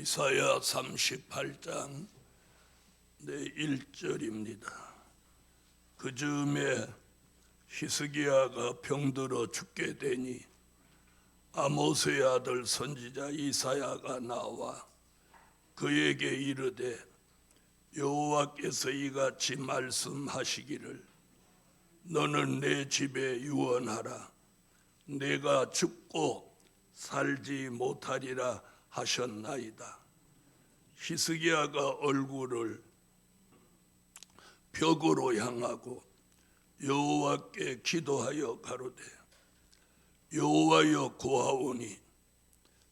이사야 38장 네 1절입니다. 그 즈음에 히스기야가 병들어 죽게 되니 아모스의 아들 선지자 이사야가 나와 그에게 이르되 여호와께서 이같이 말씀하시기를 너는 내 집에 유언하라. 내가 죽고 살지 못하리라 하셨나이다. 히스기야가 얼굴을 벽으로 향하고 여호와께 기도하여 가로되 여호와여 고하오니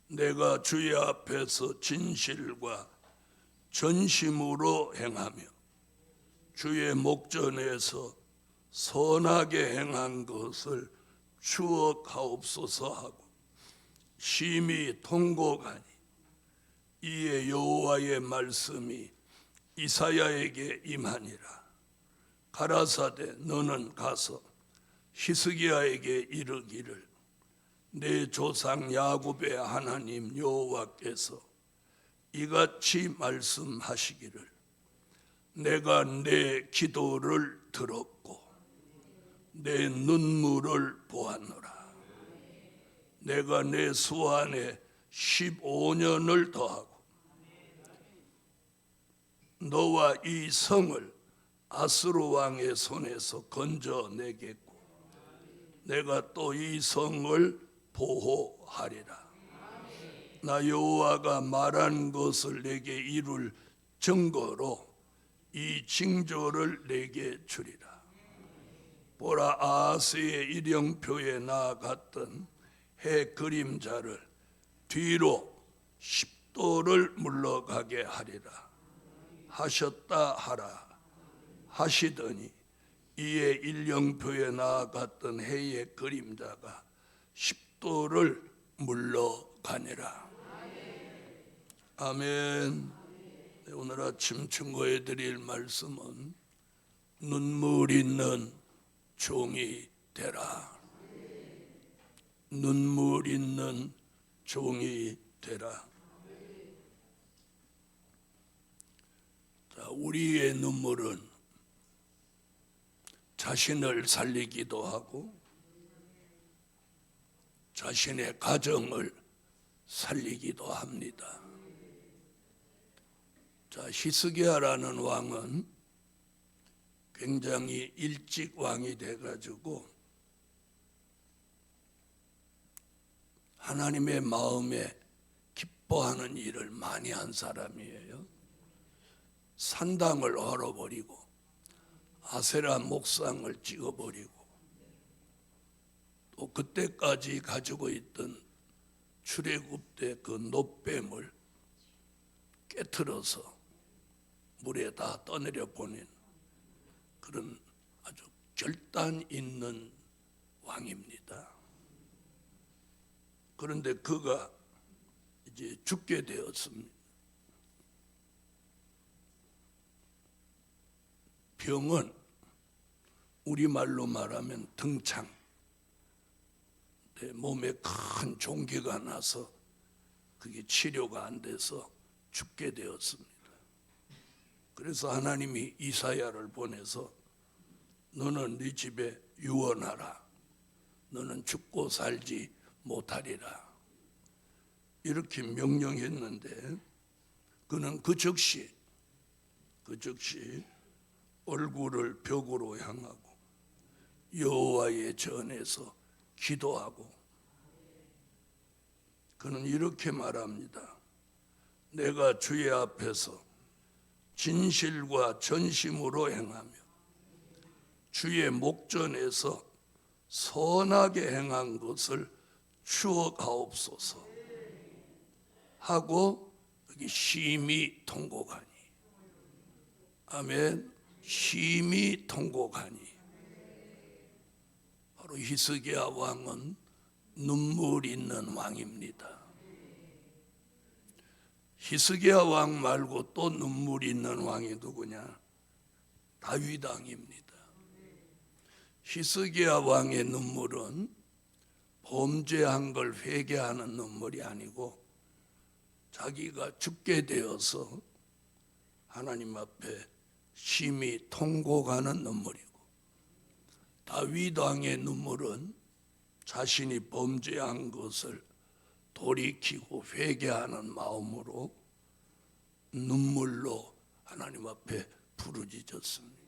내가 주의 앞에서 진실과 전심으로 행하며 주의 목전에서 선하게 행한 것을 추억하옵소서 하고 심히 통곡하니 이에 여호와의 말씀이 이사야에게 임하니라. 가라사대 너는 가서 히스기야에게 이르기를 내 조상 야곱의 하나님 여호와께서 이같이 말씀하시기를 내가 내 기도를 들었고 내 눈물을 보았노라. 내가 내 수완에 15년을 더하고 너와 이 성을 아스루 왕의 손에서 건져내겠고 내가 또 이 성을 보호하리라. 나 여호와가 말한 것을 내게 이룰 증거로 이 징조를 내게 주리라. 보라, 아하스의 일령표에 나아갔던 해 그림자를 뒤로 10도를 물러가게 하리라 하셨다 하라 하시더니 이에 일령표에 나아갔던 해의 그림자가 10도를 물러가니라. 아멘. 오늘 아침 충고해 드릴 말씀은 눈물 있는 종이 되라. 눈물 있는 종이 되라. 자, 우리의 눈물은 자신을 살리기도 하고 자신의 가정을 살리기도 합니다. 자, 히스기야라는 왕은 굉장히 일찍 왕이 돼가지고 하나님의 마음에 기뻐하는 일을 많이 한 사람이에요. 산당을 헐어버리고 아세라 목상을 찍어버리고 또 그때까지 가지고 있던 출애굽 때 그 놋뱀을 깨트려서 물에 다 떠내려 보낸 그런 아주 결단 있는 왕입니다. 그런데 그가 이제 죽게 되었습니다. 병은 우리말로 말하면 등창, 내 몸에 큰 종기가 나서 그게 치료가 안 돼서 죽게 되었습니다. 그래서 하나님이 이사야를 보내서 너는 네 집에 유언하라. 너는 죽고 살지 못하리라. 이렇게 명령했는데 그는 그 즉시 얼굴을 벽으로 향하고 여호와의 전에서 기도하고 그는 이렇게 말합니다. 내가 주의 앞에서 진실과 전심으로 행하며 주의 목전에서 선하게 행한 것을 추억하옵소서 하고 여기 심히 통곡하니. 아멘. 심히 통곡하니. 바로 히스기야 왕은 눈물 있는 왕입니다. 히스기야 왕 말고 또 눈물 있는 왕이 누구냐? 다윗 왕입니다. 히스기야 왕의 눈물은 범죄한 걸 회개하는 눈물이 아니고 자기가 죽게 되어서 하나님 앞에 심히 통곡하는 눈물이고, 다윗 왕의 눈물은 자신이 범죄한 것을 돌이키고 회개하는 마음으로 눈물로 하나님 앞에 부르짖었습니다.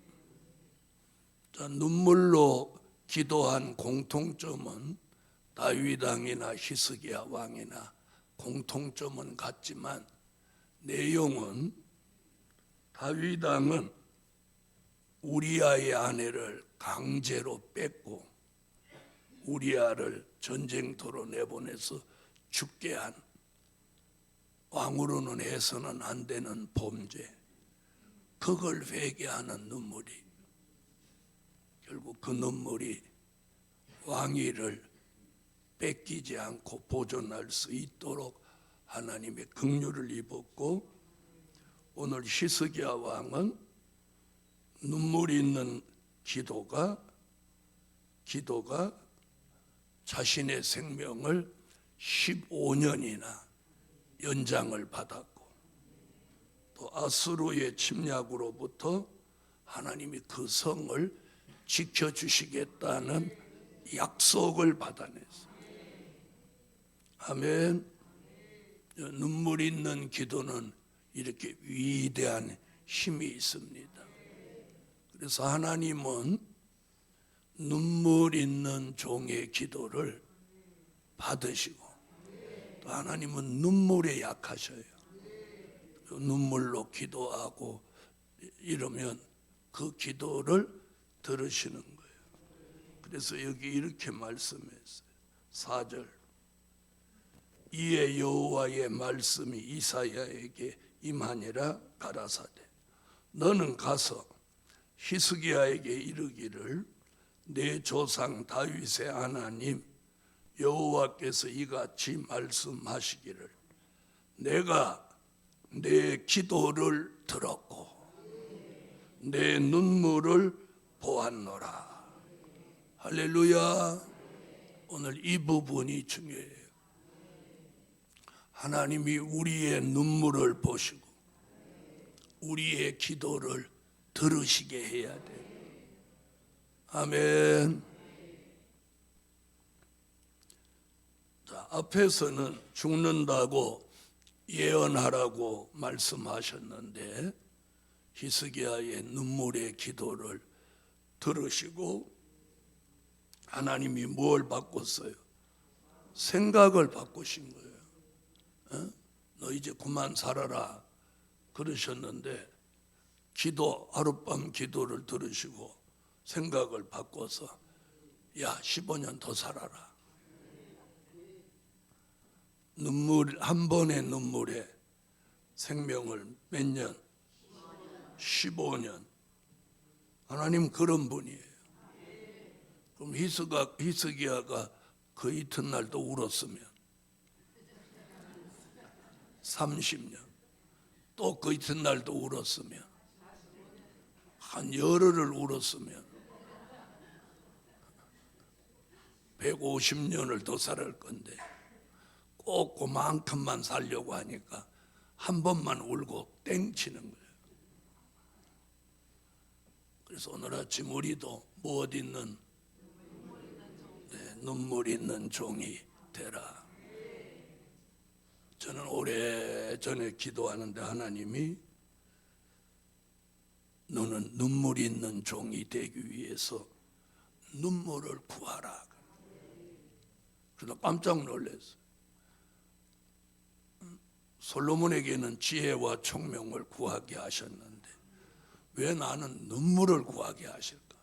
자, 눈물로 기도한 공통점은 다윗 왕이나 히스기야 왕이나 공통점은 같지만 내용은, 다윗 왕은 우리아의 아내를 강제로 뺏고 우리아를 전쟁터로 내보내서 죽게 한, 왕으로는 해서는 안 되는 범죄, 그걸 회개하는 눈물이, 결국 그 눈물이 왕위를 뺏기지 않고 보존할 수 있도록 하나님의 긍휼을 입었고, 오늘 히스기야 왕은 눈물이 있는 기도가 자신의 생명을 15년이나 연장을 받았고, 또 아수르의 침략으로부터 하나님이 그 성을 지켜주시겠다는 약속을 받아냈어요. 아멘. 눈물 있는 기도는 이렇게 위대한 힘이 있습니다. 그래서 하나님은 눈물 있는 종의 기도를 받으시고, 또 하나님은 눈물에 약하셔요. 눈물로 기도하고 이러면 그 기도를 들으시는 거예요. 그래서 여기 이렇게 말씀했어요. 4절, 이에 여호와의 말씀이 이사야에게 임하니라 가라사대, 너는 가서 히스기야에게 이르기를, 내 조상 다윗의 하나님 여호와께서 이같이 말씀하시기를, 내가 내 기도를 들었고 내 눈물을 보았노라. 할렐루야. 오늘 이 부분이 중요해요. 하나님이 우리의 눈물을 보시고 우리의 기도를 들으시게 해야 돼요. 아멘. 자, 앞에서는 죽는다고 예언하라고 말씀하셨는데, 히스기야의 눈물의 기도를 들으시고 하나님이 뭘 바꿨어요? 생각을 바꾸신 거예요. 너 이제 그만 살아라 그러셨는데, 하룻밤 기도를 들으시고 생각을 바꿔서, 야, 15년 더 살아라. 한 번의 눈물에 생명을 몇 년? 15년. 하나님 그런 분이에요. 그럼 히스기야가 그 이튿날도 울었으면 30년, 또 그 이튿날도 울었으면 한 열흘을 울었으면 150년을 더 살을 건데, 꼭 그만큼만 살려고 하니까 한 번만 울고 땡치는 거예요. 그래서 오늘 아침 우리도 무엇 있는, 눈물 있는 종이 되라. 저는 오래전에 기도하는데 하나님이 너는 눈물 있는 종이 되기 위해서 눈물을 구하라. 그래서 깜짝 놀랐어요. 솔로몬에게는 지혜와 총명을 구하게 하셨는데 왜 나는 눈물을 구하게 하실까?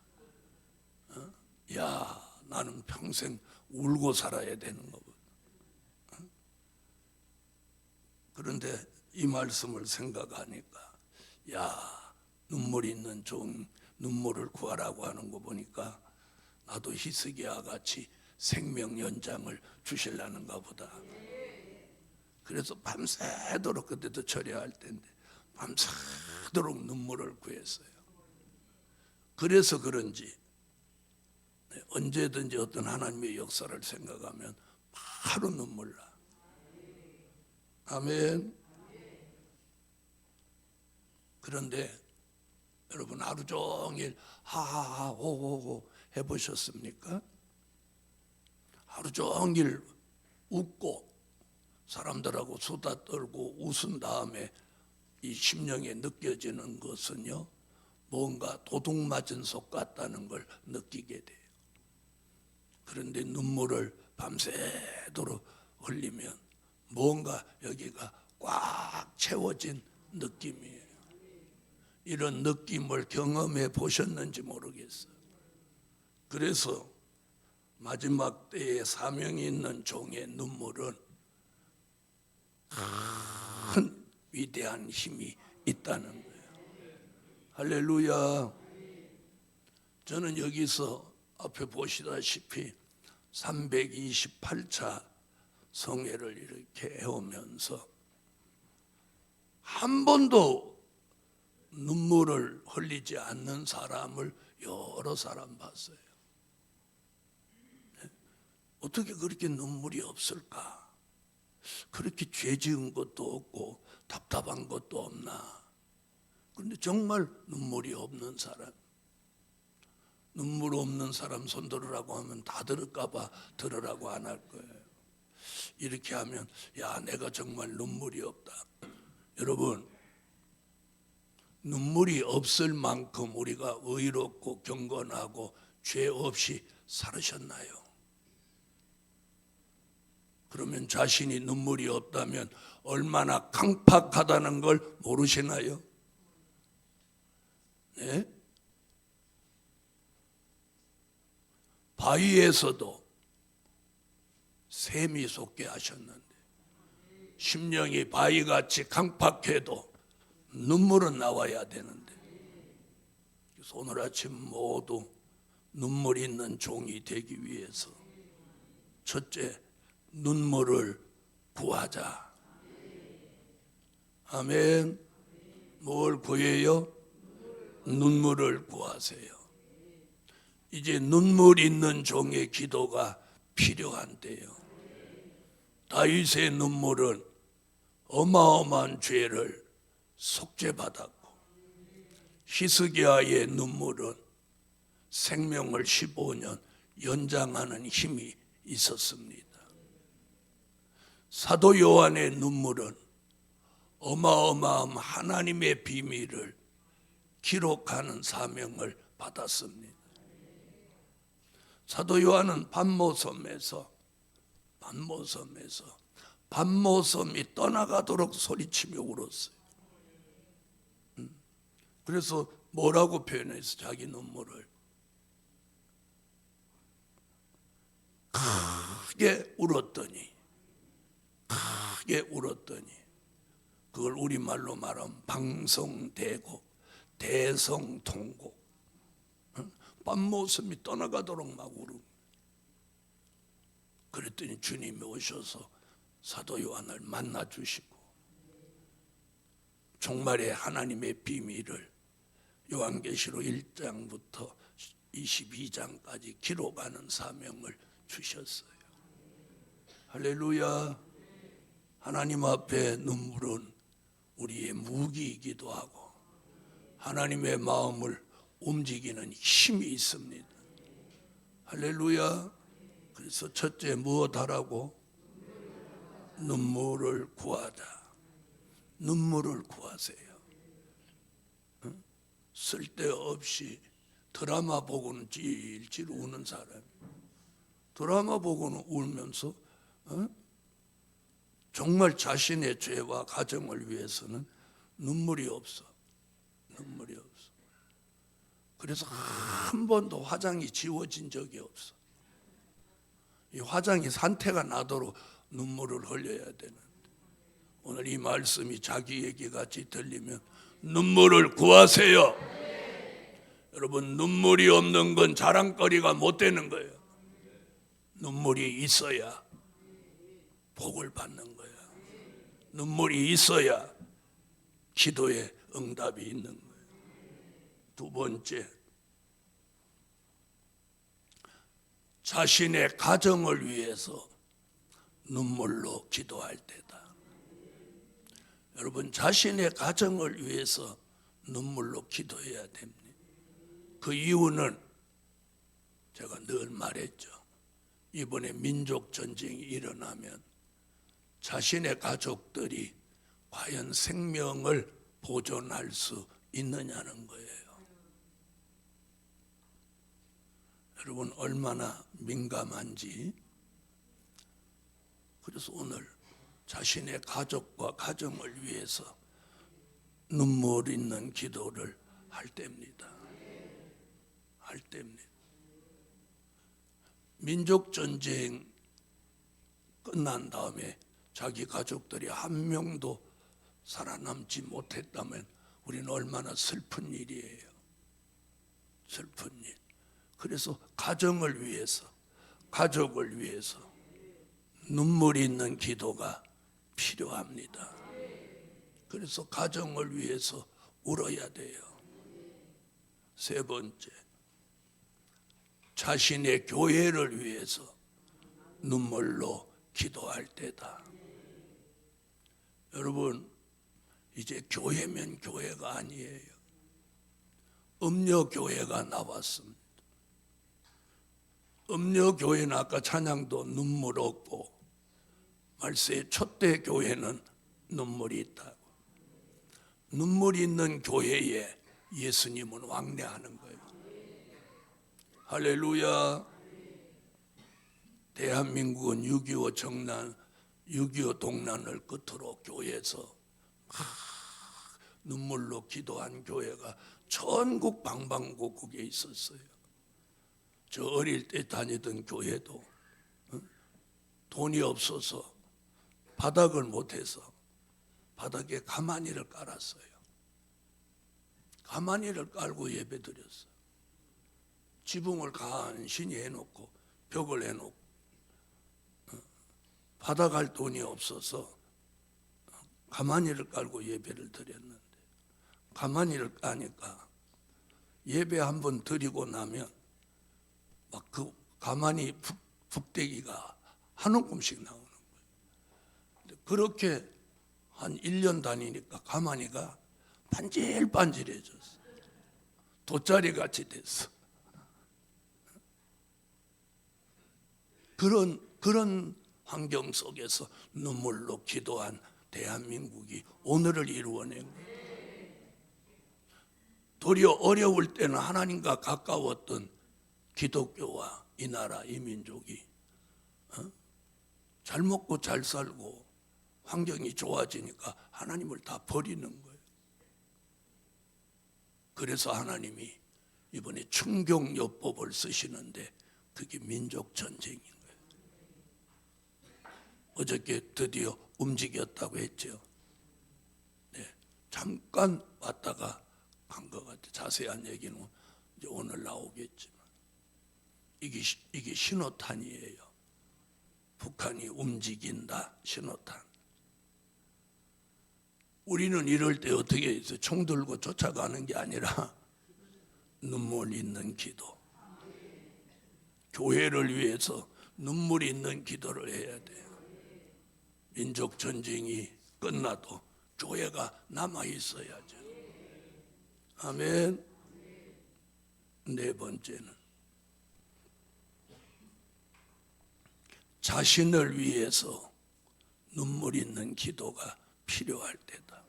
야, 나는 평생 울고 살아야 되는 거거든. 그런데 이 말씀을 생각하니까, 야, 눈물 있는 종, 눈물을 구하라고 하는 거 보니까 나도 히스기야 같이 생명 연장을 주실라는가 보다. 그래서 밤새도록, 그때도 처리할 때인데 밤새도록 눈물을 구했어요. 그래서 그런지 언제든지 어떤 하나님의 역사를 생각하면 바로 눈물 나. 아멘. 그런데 여러분 하루 종일 하하하 호호호 해보셨습니까? 하루 종일 웃고 사람들하고 수다 떨고 웃은 다음에 이 심령에 느껴지는 것은요, 뭔가 도둑 맞은 속 같다는 걸 느끼게 돼요. 그런데 눈물을 밤새도록 흘리면 뭔가 여기가 꽉 채워진 느낌이에요. 이런 느낌을 경험해 보셨는지 모르겠어요. 그래서 마지막 때에 사명이 있는 종의 눈물은 큰 위대한 힘이 있다는 거예요. 할렐루야. 저는 여기서 앞에 보시다시피 328차 성회를 이렇게 해오면서 한 번도 눈물을 흘리지 않는 사람을 여러 사람 봤어요. 어떻게 그렇게 눈물이 없을까? 그렇게 죄 지은 것도 없고 답답한 것도 없나? 그런데 정말 눈물이 없는 사람, 눈물 없는 사람 손 들으라고 하면 다 들을까 봐 들으라고 안 할 거예요. 이렇게 하면 야, 내가 정말 눈물이 없다. 여러분, 눈물이 없을 만큼 우리가 의롭고 경건하고 죄 없이 살으셨나요? 그러면 자신이 눈물이 없다면 얼마나 강팍하다는 걸 모르시나요? 네? 바위에서도 샘이 솟게 하셨는데 심령이 바위같이 강팍해도 눈물은 나와야 되는데, 오늘 아침 모두 눈물 있는 종이 되기 위해서 첫째, 눈물을 구하자. 아멘. 뭘 구해요? 눈물을 구하세요. 이제 눈물 있는 종의 기도가 필요한 때요. 다윗의 눈물은 어마어마한 죄를 속죄받았고, 히스기야의 눈물은 생명을 15년 연장하는 힘이 있었습니다. 사도 요한의 눈물은 어마어마한 하나님의 비밀을 기록하는 사명을 받았습니다. 사도 요한은 밤모섬이 떠나가도록 소리치며 울었어요. 그래서 뭐라고 표현해서 자기 눈물을 크게 울었더니 그걸 우리말로 말하면 방성대곡, 대성통곡, 밤모섬이 떠나가도록 막 울고, 그랬더니 주님이 오셔서 사도 요한을 만나 주시고 종말의 하나님의 비밀을 요한계시록 1장부터 22장까지 기록하는 사명을 주셨어요. 할렐루야. 하나님 앞에 눈물은 우리의 무기이기도 하고 하나님의 마음을 움직이는 힘이 있습니다. 할렐루야. 그래서 첫째 무엇 하라고? 눈물을 구하자. 눈물을 구하세요. 쓸데없이 드라마 보고는 찔찔 우는 사람, 드라마 보고는 울면서 정말 자신의 죄와 가정을 위해서는 눈물이 없어. 그래서 한 번도 화장이 지워진 적이 없어. 이 화장이 산태가 나도록 눈물을 흘려야 되는데, 오늘 이 말씀이 자기 얘기 같이 들리면 눈물을 구하세요. 여러분, 눈물이 없는 건 자랑거리가 못 되는 거예요. 눈물이 있어야 복을 받는 거야. 눈물이 있어야 기도에 응답이 있는 거예요. 두 번째, 자신의 가정을 위해서 눈물로 기도할 때다. 여러분 자신의 가정을 위해서 눈물로 기도해야 됩니다. 그 이유는 제가 늘 말했죠. 이번에 민족 전쟁이 일어나면 자신의 가족들이 과연 생명을 보존할 수 있느냐는 거예요. 여러분 얼마나 민감한지. 그래서 오늘 자신의 가족과 가정을 위해서 눈물 있는 기도를 할 때입니다. 할 때입니다. 민족전쟁 끝난 다음에 자기 가족들이 한 명도 살아남지 못했다면 우리는 얼마나 슬픈 일이에요. 슬픈 일. 그래서 가정을 위해서, 가족을 위해서 눈물 있는 기도가 필요합니다. 그래서 가정을 위해서 울어야 돼요. 세 번째, 자신의 교회를 위해서 눈물로 기도할 때다. 여러분, 이제 교회면 교회가 아니에요. 음녀교회가 나왔습니다. 음녀교회는 아까 찬양도 눈물 없고, 말세의 촛대 교회는 눈물이 있다고. 눈물 있는 교회에 예수님은 왕래하는 거예요. 할렐루야. 대한민국은 6.25 정난, 6.25 동란을 끝으로 교회에서 눈물로 기도한 교회가 전국 방방곡곡에 있었어요. 저 어릴 때 다니던 교회도 돈이 없어서 바닥을 못해서 바닥에 가마니를 깔았어요. 가마니를 깔고 예배 드렸어요. 지붕을 간신히 해놓고 벽을 해놓고 받아갈 돈이 없어서 가마니를 깔고 예배를 드렸는데, 가마니를 까니까 예배 한번 드리고 나면 막 그 가마니 북대기가 한 움큼씩 나오는 거예요. 그렇게 한 1년 다니니까 가마니가 반질반질해졌어. 돗자리 같이 됐어. 그런 환경 속에서 눈물로 기도한 대한민국이 오늘을 이루어낸 거예요. 도리어 어려울 때는 하나님과 가까웠던 기독교와 이 나라, 이 민족이 잘 먹고 잘 살고 환경이 좋아지니까 하나님을 다 버리는 거예요. 그래서 하나님이 이번에 충경요법을 쓰시는데 그게 민족전쟁인 거예요. 어저께 드디어 움직였다고 했죠. 네, 잠깐 왔다가 간 것 같아요. 자세한 얘기는 이제 오늘 나오겠지만 이게 신호탄이에요. 북한이 움직인다, 신호탄. 우리는 이럴 때 어떻게 해서 총 들고 쫓아가는 게 아니라 눈물 있는 기도. 교회를 위해서 눈물 있는 기도를 해야 돼요. 민족 전쟁이 끝나도 교회가 남아 있어야죠. 아멘. 네 번째는 자신을 위해서 눈물 있는 기도가 필요할 때다.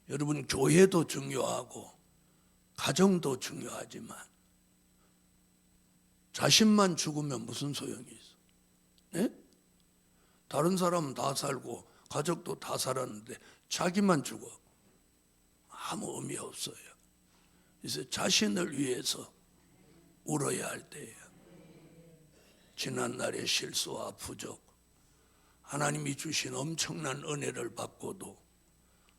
여러분, 교회도 중요하고 가정도 중요하지만 자신만 죽으면 무슨 소용이 있어? 네? 다른 사람은 다 살고 가족도 다 살았는데 자기만 죽어. 아무 의미 없어요. 그래서 자신을 위해서 울어야 할 때예요. 지난날의 실수와 부족, 하나님이 주신 엄청난 은혜를 받고도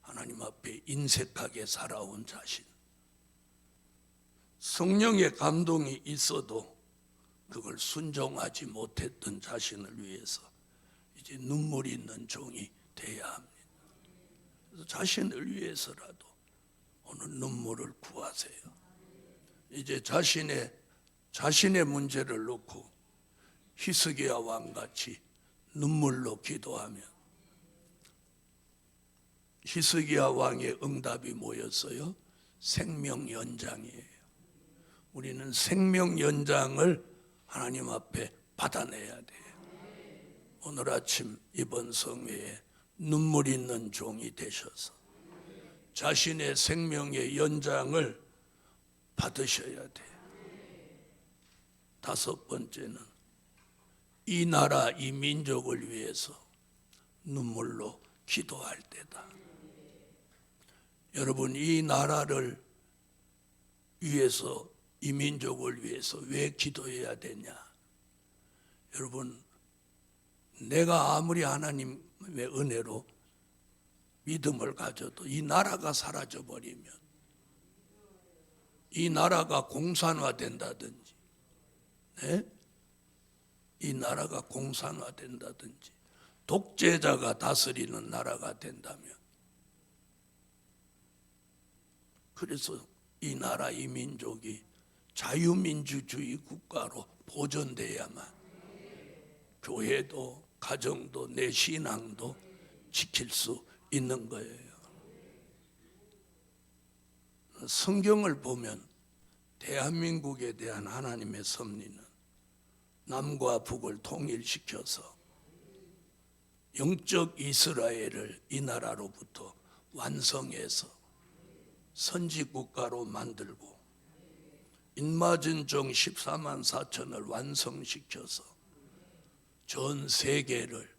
하나님 앞에 인색하게 살아온 자신, 성령의 감동이 있어도 그걸 순종하지 못했던 자신을 위해서 이제 눈물이 있는 종이 돼야 합니다. 그래서 자신을 위해서라도 오늘 눈물을 구하세요. 이제 자신의 문제를 놓고 히스기야 왕같이 눈물로 기도하면 히스기야 왕의 응답이 뭐였어요? 생명 연장이에요. 우리는 생명 연장을 하나님 앞에 받아내야 돼요. 오늘 아침 이번 성회에 눈물 있는 종이 되셔서 자신의 생명의 연장을 받으셔야 돼요. 다섯 번째는 이 나라 이 민족을 위해서 눈물로 기도할 때다. 여러분, 이 나라를 위해서, 이 민족을 위해서 왜 기도해야 되냐? 여러분, 내가 아무리 하나님의 은혜로 믿음을 가져도 이 나라가 사라져 버리면, 이 나라가 공산화된다든지, 네? 이 나라가 공산화된다든지 독재자가 다스리는 나라가 된다면, 그래서 이 나라 이 민족이 자유민주주의 국가로 보존돼야만 교회도 가정도 내 신앙도 지킬 수 있는 거예요. 성경을 보면 대한민국에 대한 하나님의 섭리는 남과 북을 통일시켜서 영적 이스라엘을 이 나라로부터 완성해서 선지국가로 만들고 인마진정 14만 4천을 완성시켜서 전 세계를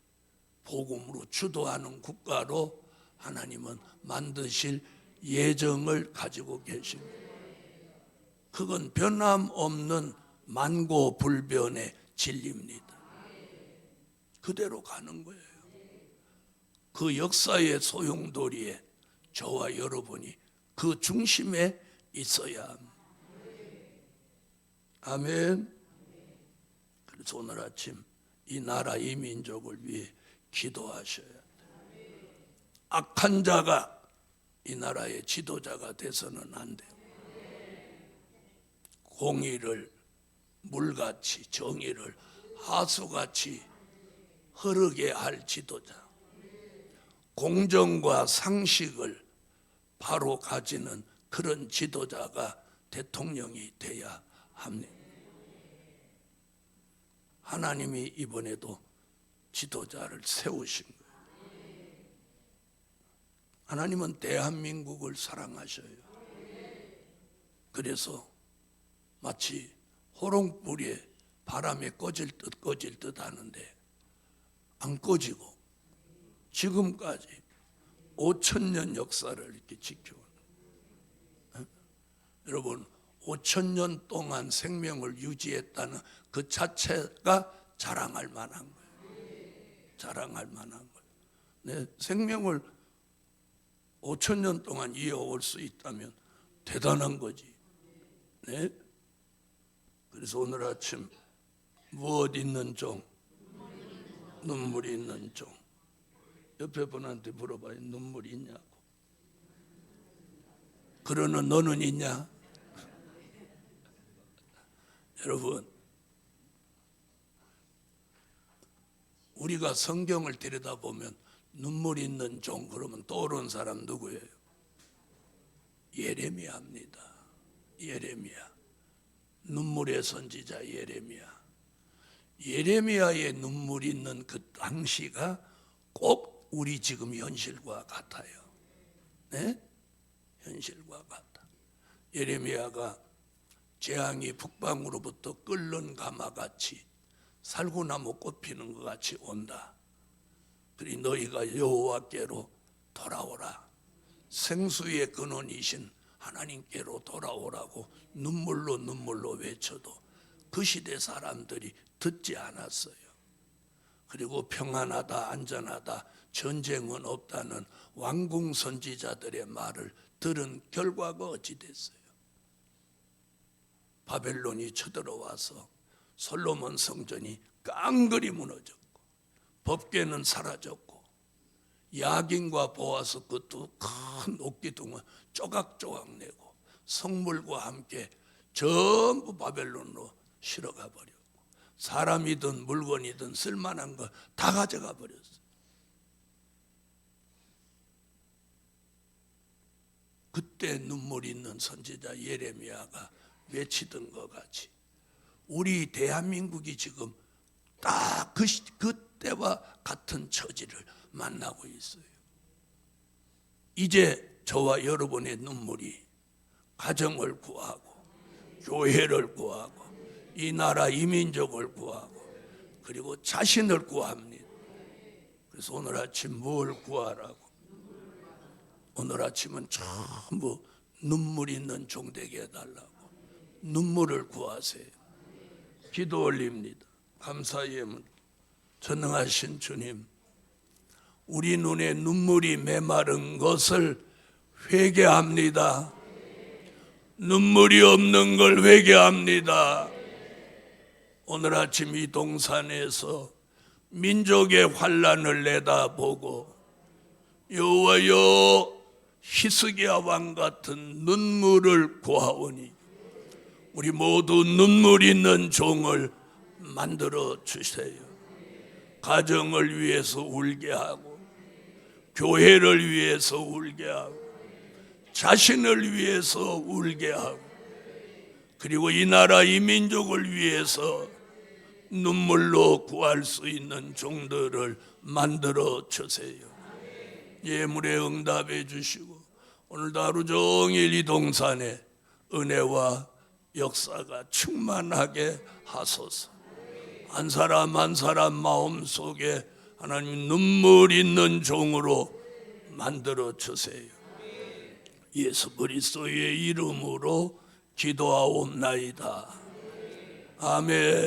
복음으로 주도하는 국가로 하나님은 만드실 예정을 가지고 계십니다. 그건 변함없는 만고불변의 진리입니다. 그대로 가는 거예요. 그 역사의 소용돌이에 저와 여러분이 그 중심에 있어야 합니다. 아멘. 그래서 오늘 아침 이 나라 이 민족을 위해 기도하셔야 돼요. 악한 자가 이 나라의 지도자가 돼서는 안 돼요. 공의를 물같이, 정의를 하수같이 흐르게 할 지도자, 공정과 상식을 바로 가지는 그런 지도자가 대통령이 돼야 합니다. 하나님이 이번에도 지도자를 세우신 거예요. 하나님은 대한민국을 사랑하셔요. 그래서 마치 호롱불에 바람에 꺼질 듯 하는데 안 꺼지고 지금까지 5,000년 역사를 이렇게 지켜오는, 여러분 5,000년 동안 생명을 유지했다는 그 자체가 자랑할 만한 거예요. 자랑할 만한 거예요. 네, 생명을 5,000년 동안 이어올 수 있다면 대단한 거지. 네? 그래서 오늘 아침 무엇 있는 종? 눈물이 있는 종. 옆에 분한테 물어봐요. 눈물이 있냐고. 그러는 너는 있냐? 여러분, 우리가 성경을 들여다보면 눈물 있는 종 그러면 떠오르는 사람 누구예요? 예레미야입니다. 예레미야. 눈물의 선지자 예레미야. 예레미야의 눈물 있는 그 당시가 꼭 우리 지금 현실과 같아요. 네? 현실과 같아. 예레미야가 재앙이 북방으로부터 끓는 가마같이 살구나무 꽃피는 것 같이 온다. 그리 너희가 여호와께로 돌아오라. 생수의 근원이신 하나님께로 돌아오라고 눈물로 외쳐도 그 시대 사람들이 듣지 않았어요. 그리고 평안하다, 안전하다, 전쟁은 없다는 왕궁 선지자들의 말을 들은 결과가 어찌 됐어요? 바벨론이 쳐들어와서 솔로몬 성전이 깡그리 무너졌고 법궤는 사라졌고 야긴과 보아스 그 두 큰 옥기둥은 쪼각쪼각 내고 성물과 함께 전부 바벨론으로 실어가 버렸고 사람이든 물건이든 쓸만한 거 다 가져가 버렸어요. 그때 눈물 있는 선지자 예레미야가 외치던 것 같이 우리 대한민국이 지금 딱 그때와 같은 처지를 만나고 있어요. 이제 저와 여러분의 눈물이 가정을 구하고 교회를 구하고 이 나라 이민족을 구하고 그리고 자신을 구합니다. 그래서 오늘 아침 뭘 구하라고? 오늘 아침은 전부 눈물 있는 종 되게 해달라고 눈물을 구하세요. 기도 올립니다. 감사의 문 전능하신 주님, 우리 눈에 눈물이 메마른 것을 회개합니다. 눈물이 없는 걸 회개합니다. 오늘 아침 이 동산에서 민족의 환난을 내다보고 여호와여 히스기야 왕 같은 눈물을 구하오니 우리 모두 눈물 있는 종을 만들어 주세요. 가정을 위해서 울게 하고 교회를 위해서 울게 하고 자신을 위해서 울게 하고 그리고 이 나라 이 민족을 위해서 눈물로 구할 수 있는 종들을 만들어 주세요. 예물에 응답해 주시고 오늘도 하루 종일 이 동산에 은혜와 역사가 충만하게 하소서. 한 사람 한 사람 마음속에 하나님 눈물 있는 종으로 만들어 주세요. 예수 그리스도의 이름으로 기도하옵나이다. 아멘.